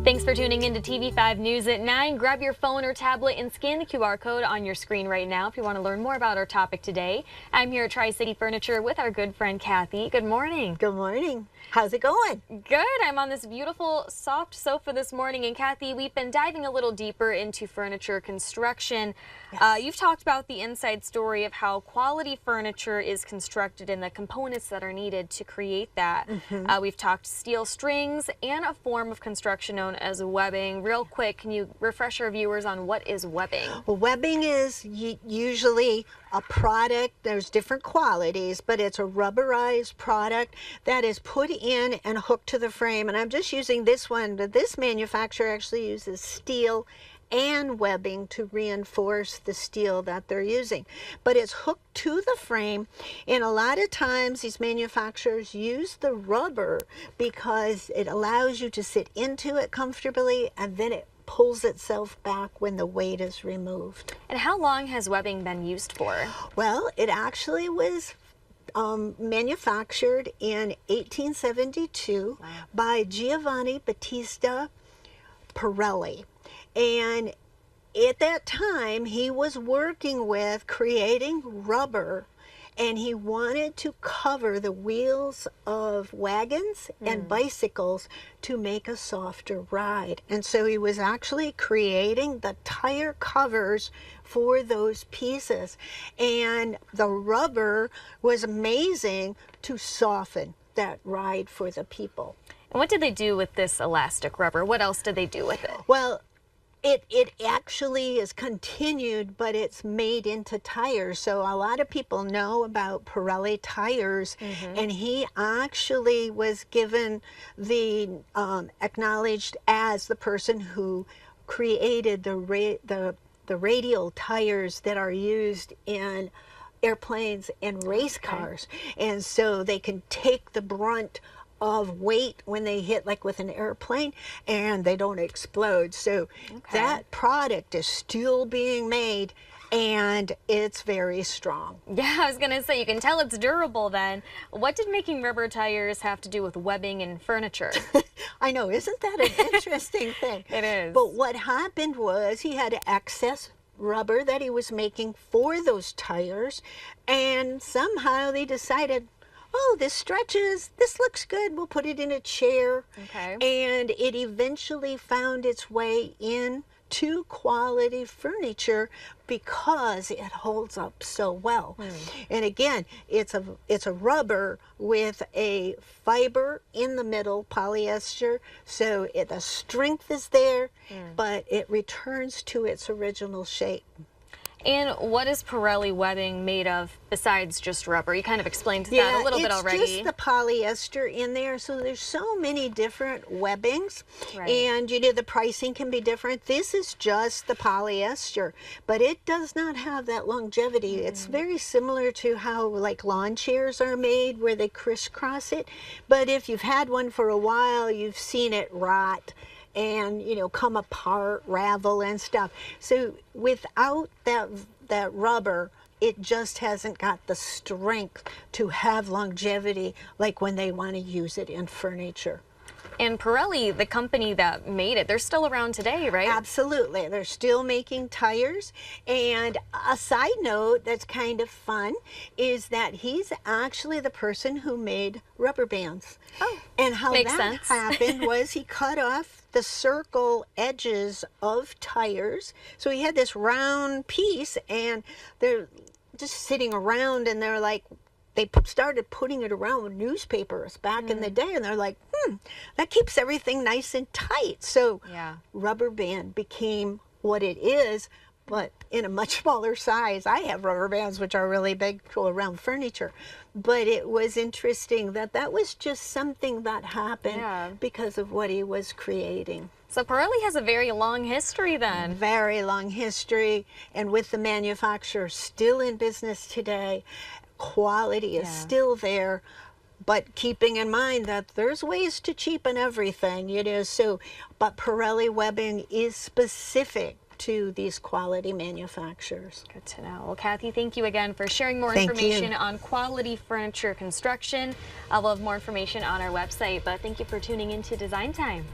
Thanks for tuning in to TV5 News at 9. Grab your phone or tablet and scan the QR code on your screen right now if you want to learn more about our topic today. I'm here at Tri-City Furniture with our good friend Kathy. Good morning. Good morning. How's it going? Good. I'm on this beautiful soft sofa this morning, and Kathy, we've been diving a little deeper into furniture construction. Yes. You've talked about the inside story of how quality furniture is constructed and the components that are needed to create that. We've talked steel strings and a form of construction known as webbing. Real quick, can you refresh our viewers on what is webbing? Well, webbing is usually a product. There's different qualities, but it's a rubberized product that is put in and hooked to the frame. And I'm just using this one, but this manufacturer actually uses steel and webbing to reinforce the steel that they're using. But it's hooked to the frame, and a lot of times these manufacturers use the rubber because it allows you to sit into it comfortably, and then it pulls itself back when the weight is removed. And how long has webbing been used for? Well, it actually was manufactured in 1872 by Giovanni Battista Pirelli. And at that time, he was working with creating rubber, and he wanted to cover the wheels of wagons and bicycles to make a softer ride. And so he was actually creating the tire covers for those pieces. And the rubber was amazing to soften that ride for the people. And what did they do with this elastic rubber? What else did they do with it? Well, it actually is continued, but it's made into tires. So a lot of people know about Pirelli tires, and he actually was given the acknowledged as the person who created the radial tires that are used in airplanes and race cars. And so they can take the brunt of weight when they hit, like with an airplane, and they don't explode. So that product is still being made, and it's very strong. Yeah, I was gonna say, you can tell it's durable then. What did making rubber tires have to do with webbing and furniture? I know, isn't that an interesting thing? It is. But what happened was he had excess rubber that he was making for those tires, and somehow they decided, oh, this stretches, this looks good, we'll put it in a chair. And it eventually found its way into quality furniture because it holds up so well. And again, it's a rubber with a fiber in the middle, polyester, so the strength is there, but it returns to its original shape. And what is Pirelli webbing made of besides just rubber? You kind of explained that a little bit already. It's just the polyester in there. So there's so many different webbings. And you know, the pricing can be different. This is just the polyester, but it does not have that longevity. It's very similar to how like lawn chairs are made, where they crisscross it. But if you've had one for a while, you've seen it rot and, you know, come apart, ravel and stuff. So without that rubber, it just hasn't got the strength to have longevity like when they want to use it in furniture. And Pirelli, the company that made it, they're still around today, right? Absolutely. They're still making tires. And a side note that's kind of fun is that he's actually the person who made rubber bands. Oh, and how makes that sense. happened was he cut off the circle edges of tires. So he had this round piece, and they're just sitting around, and they're like, they started putting it around with newspapers back in the day, and they're like, that keeps everything nice and tight. So rubber band became what it is, but in a much smaller size. I have rubber bands which are really big to go around furniture, but it was interesting that was just something that happened because of what he was creating. So Pirelli has a very long history then. Very long history, and with the manufacturer still in business today, quality is still there, but keeping in mind that there's ways to cheapen everything, you know. So, but Pirelli webbing is specific to these quality manufacturers. Good to know. Well, Kathy, thank you again for sharing more information on quality furniture construction. We'll have more information on our website, but thank you for tuning into Design Time.